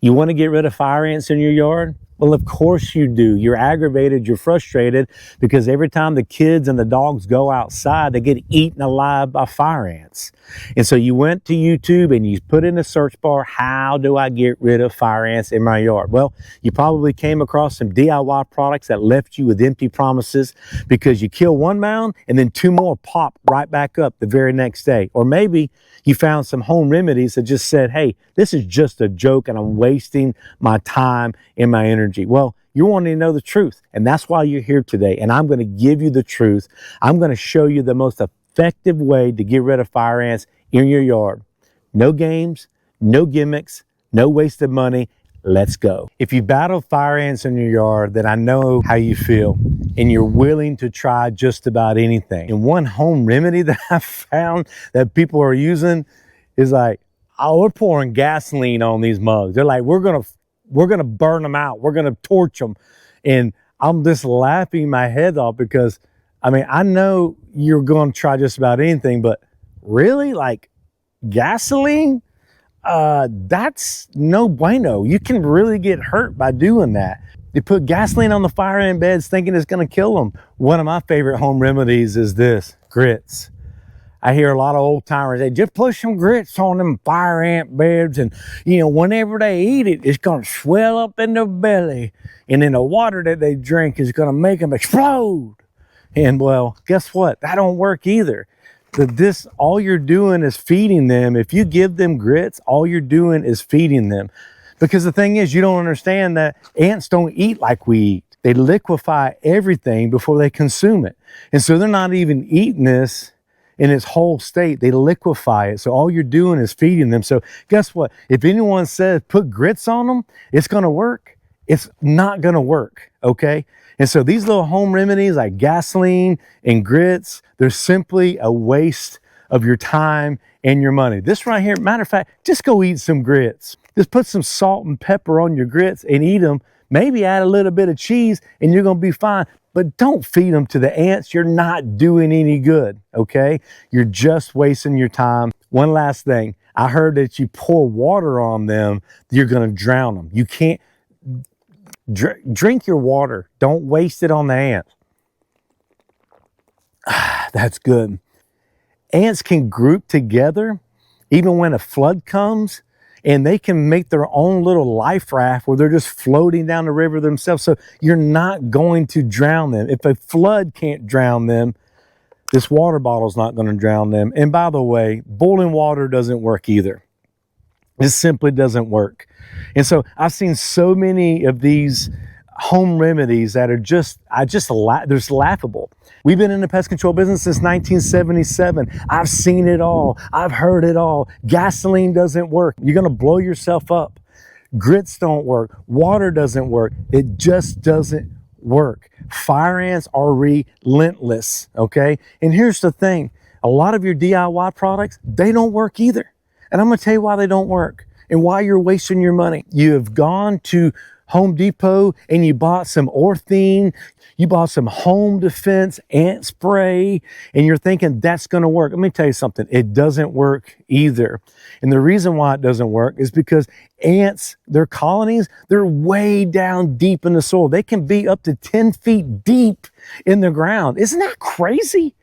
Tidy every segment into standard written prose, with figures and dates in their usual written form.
You want to get rid of fire ants in your yard? Well, of course you do. You're aggravated, you're frustrated, because every time the kids and the dogs go outside, they get eaten alive by fire ants. And so you went to YouTube and you put in the search bar, how do I get rid of fire ants in my yard? Well, you probably came across some DIY products that left you with empty promises, because you kill one mound and then two more pop right back up the very next day. Or maybe you found some home remedies that just said, hey, this is just a joke and I'm wasting my time and my energy. Well, you're wanting to know the truth, and that's why you're here today. And I'm going to give you the truth. I'm going to show you the most effective way to get rid of fire ants in your yard. No games, no gimmicks, no wasted money. Let's go. If you battle fire ants in your yard, then I know how you feel, and you're willing to try just about anything. And one home remedy that I found that people are using is like, oh, we're pouring gasoline on these mugs. They're like, we're gonna burn them out. We're gonna torch them. And I'm just laughing my head off, because I mean, I know you're gonna try just about anything, but really, like gasoline? That's no bueno. You can really get hurt by doing that. They put gasoline on the fire ant beds thinking it's going to kill them. One of my favorite home remedies is this: grits. I hear a lot of old timers, they just put some grits on them fire ant beds, and you know, whenever they eat it, it's going to swell up in their belly, and then the water that they drink is going to make them explode. And well, guess what? That don't work either. All you're doing is feeding them. If you give them grits, all you're doing is feeding them. Because the thing is, you don't understand that ants don't eat like we eat. They liquefy everything before they consume it. And so they're not even eating this in its whole state. They liquefy it. So all you're doing is feeding them. So guess what? If anyone says put grits on them, it's going to work. It's not going to work, okay? And so these little home remedies like gasoline and grits, they're simply a waste of your time and your money. This right here, matter of fact, just go eat some grits. Just put some salt and pepper on your grits and eat them. Maybe add a little bit of cheese and you're going to be fine. But don't feed them to the ants. You're not doing any good, okay? You're just wasting your time. One last thing. I heard that you pour water on them, you're going to drown them. You can't. Drink your water. Don't waste it on the ants. That's good. Ants can group together even when a flood comes, and they can make their own little life raft where they're just floating down the river themselves. So you're not going to drown them. If a flood can't drown them, this water bottle's not going to drown them. And by the way, boiling water doesn't work either. It simply doesn't work. And so I've seen so many of these home remedies that are just they're laughable. We've been in the pest control business since 1977. I've seen it all. I've heard it all. Gasoline doesn't work. You're going to blow yourself up. Grits don't work. Water doesn't work. It just doesn't work. Fire ants are relentless, okay? And here's the thing. A lot of your DIY products, they don't work either. And I'm going to tell you why they don't work and why you're wasting your money. You have gone to Home Depot and you bought some Orthene, you bought some home defense ant spray, and you're thinking that's going to work. Let me tell you something. It doesn't work either. And the reason why it doesn't work is because ants, their colonies, they're way down deep in the soil. They can be up to 10 feet deep in the ground. Isn't that crazy?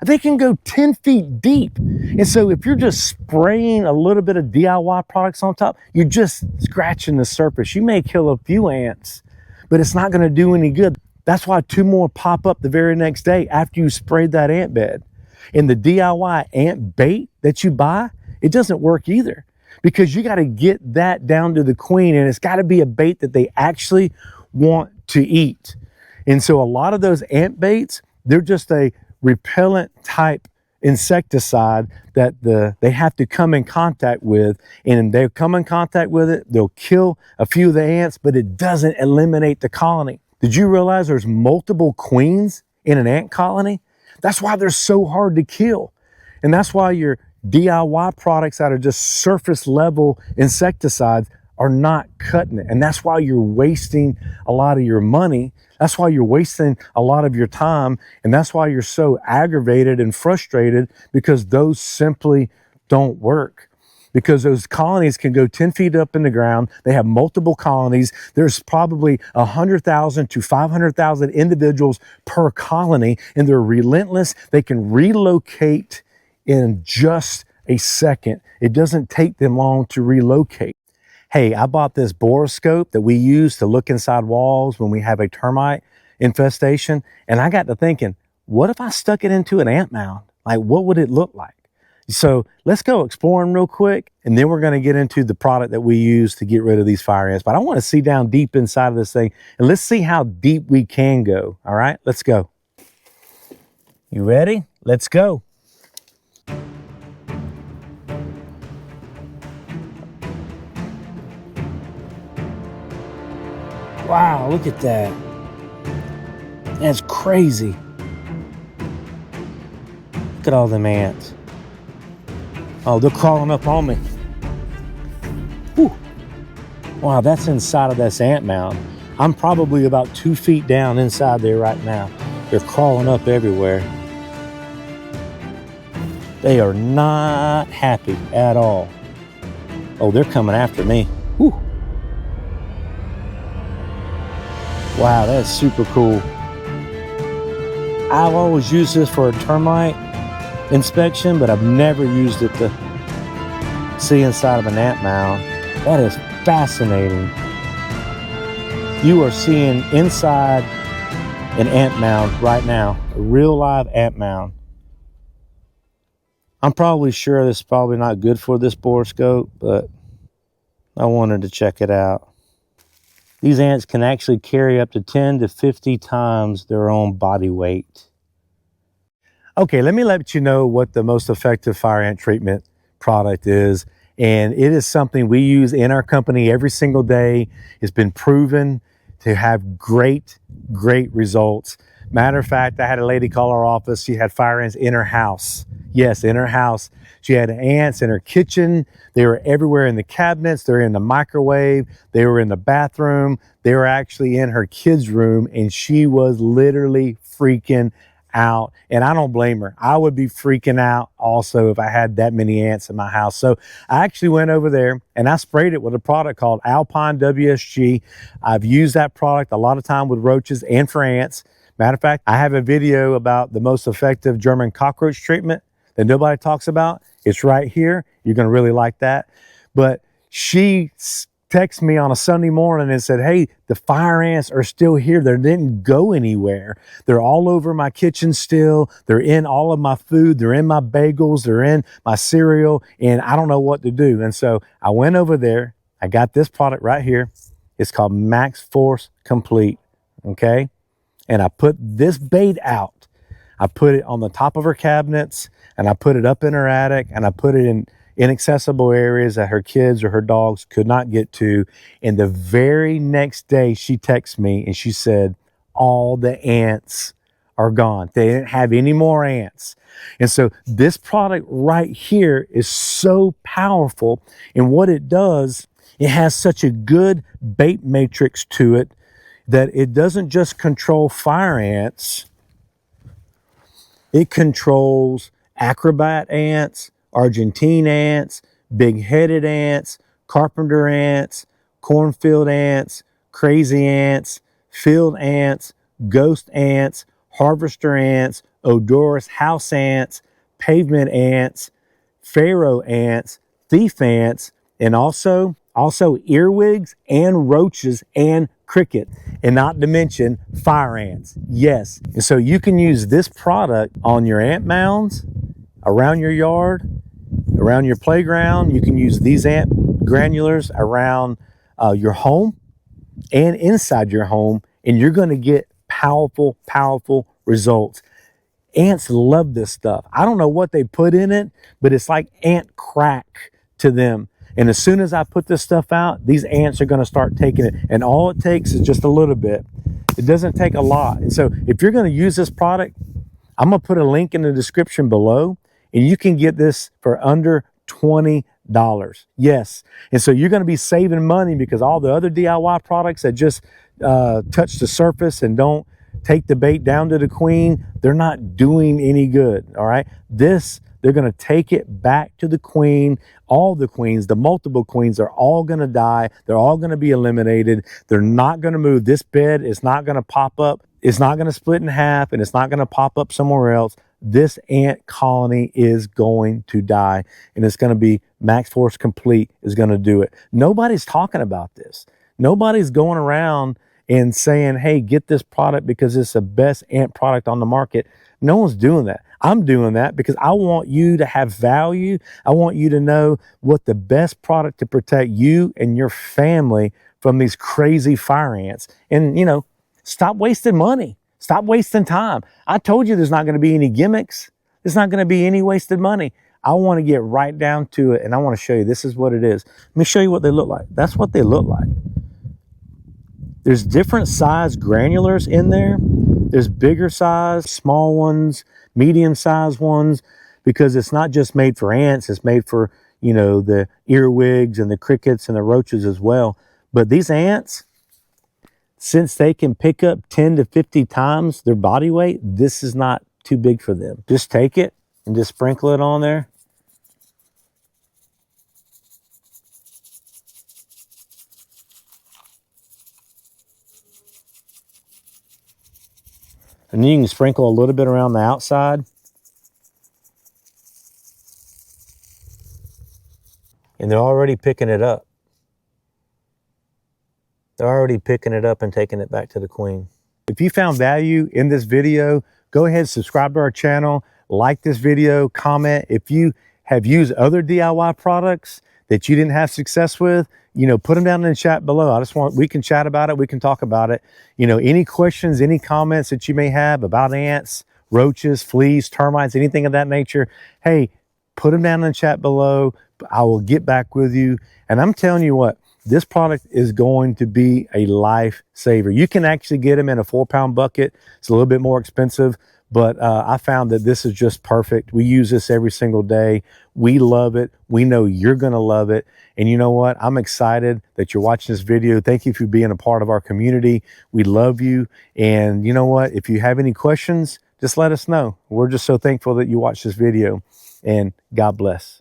They can go 10 feet deep. And so if you're just spraying a little bit of DIY products on top, you're just scratching the surface. You may kill a few ants, but it's not going to do any good. That's why two more pop up the very next day after you sprayed that ant bed. And the DIY ant bait that you buy, it doesn't work either, because you got to get that down to the queen, and it's got to be a bait that they actually want to eat. And so a lot of those ant baits, they're just a repellent type insecticide that they have to come in contact with, and they come in contact with it, they'll kill a few of the ants, but it doesn't eliminate the colony. Did you realize there's multiple queens in an ant colony? That's why they're so hard to kill. And that's why your DIY products that are just surface level insecticides are not cutting it. And that's why you're wasting a lot of your money. That's why you're wasting a lot of your time. And that's why you're so aggravated and frustrated, because those simply don't work. because those colonies can go 10 feet up in the ground. They have multiple colonies. There's probably 100,000 to 500,000 individuals per colony, and they're relentless. They can relocate in just a second. It doesn't take them long to relocate. Hey, I bought this borescope that we use to look inside walls when we have a termite infestation, and I got to thinking, what if I stuck it into an ant mound? Like, what would it look like? So let's go exploring real quick, and then we're going to get into the product that we use to get rid of these fire ants. But I want to see down deep inside of this thing, and let's see how deep we can go. All right, let's go. You ready? Let's go. Wow, look at that. That's crazy. Look at all them ants. Oh, they're crawling up on me. Whew. Wow, that's inside of this ant mound. I'm probably about 2 feet down inside there right now. They're crawling up everywhere. They are not happy at all. Oh, they're coming after me. Whew. Wow, that's super cool. I've always used this for a termite inspection, but I've never used it to see inside of an ant mound. That is fascinating. You are seeing inside an ant mound right now, a real live ant mound. I'm probably sure this is probably not good for this borescope, but I wanted to check it out. These ants can actually carry up to 10 to 50 times their own body weight. Okay, let me let you know what the most effective fire ant treatment product is. And it is something we use in our company every single day. It's been proven to have great results. Matter of fact, I had a lady call our office. She had fire ants in her house. Yes, in her house. She had ants in her kitchen. They were everywhere in the cabinets. They're in the microwave. They were in the bathroom. They were actually in her kids' room, and she was literally freaking out. And I don't blame her. I would be freaking out also if I had that many ants in my house. So I actually went over there and I sprayed it with a product called Alpine WSG. I've used that product a lot of time with roaches and for ants. Matter of fact, I have a video about the most effective German cockroach treatment that nobody talks about. It's right here. You're going to really like that. But she texted me on a Sunday morning and said, hey, the fire ants are still here. They didn't go anywhere. They're all over my kitchen still. They're in all of my food. They're in my bagels. They're in my cereal. And I don't know what to do. And so I went over there. I got this product right here. It's called Maxfoce Complete. Okay. And I put this bait out. I put it on the top of her cabinets, and I put it up in her attic, and I put it in inaccessible areas that her kids or her dogs could not get to. And the very next day she texted me and she said, all the ants are gone. They didn't have any more ants. And so this product right here is so powerful. And what it does, it has such a good bait matrix to it that it doesn't just control fire ants. It controls acrobat ants, Argentine ants, big-headed ants, carpenter ants, cornfield ants, crazy ants, field ants, ghost ants, harvester ants, odorous house ants, pavement ants, pharaoh ants, thief ants, and also earwigs and roaches and cricket, and not to mention fire ants. Yes. And so you can use this product on your ant mounds, around your yard, around your playground. You can use these ant granulars around your home and inside your home, and you're going to get powerful results. Ants love this stuff. I don't know what they put in it, but it's like ant crack to them. And as soon as I put this stuff out, these ants are going to start taking it. And all it takes is just a little bit. It doesn't take a lot. And so if you're going to use this product, I'm going to put a link in the description below, and you can get this for under $20. Yes. And so you're going to be saving money, because all the other DIY products that just touch the surface and don't take the bait down to the queen, they're not doing any good. All right. This They're going to take it back to the queen. All the queens, the multiple queens, are all going to die. They're all going to be eliminated. They're not going to move. This bed is not going to pop up. It's not going to split in half, and it's not going to pop up somewhere else. This ant colony is going to die, and it's going to be Maxfoce Complete is going to do it. Nobody's talking about this. Nobody's going around and saying, hey, get this product because it's the best ant product on the market. No one's doing that. I'm doing that because I want you to have value. I want you to know what the best product to protect you and your family from these crazy fire ants. And, you know, stop wasting money. Stop wasting time. I told you there's not going to be any gimmicks. There's not going to be any wasted money. I want to get right down to it, and I want to show you this is what it is. Let me show you what they look like. That's what they look like. There's different size granulars in there. There's bigger size, small ones, medium sized ones, because it's not just made for ants, it's made for, you know, the earwigs and the crickets and the roaches as well. But these ants, since they can pick up 10 to 50 times their body weight, this is not too big for them. Just take it and just sprinkle it on there. And then you can sprinkle a little bit around the outside. And they're already picking it up. They're already picking it up and taking it back to the queen. If you found value in this video, go ahead and subscribe to our channel, like this video, comment. If you have used other DIY products that you didn't have success with, you know, put them down in the chat below. We can chat about it. We can talk about it. You know, any questions, any comments that you may have about ants, roaches, fleas, termites, anything of that nature, hey, put them down in the chat below. I will get back with you. And I'm telling you what, this product is going to be a lifesaver. You can actually get them in a 4-pound bucket. It's a little bit more expensive, but I found that this is just perfect. We use this every single day. We love it. We know you're going to love it. And you know what? I'm excited that you're watching this video. Thank you for being a part of our community. We love you. And you know what? If you have any questions, just let us know. We're just so thankful that you watched this video, and God bless.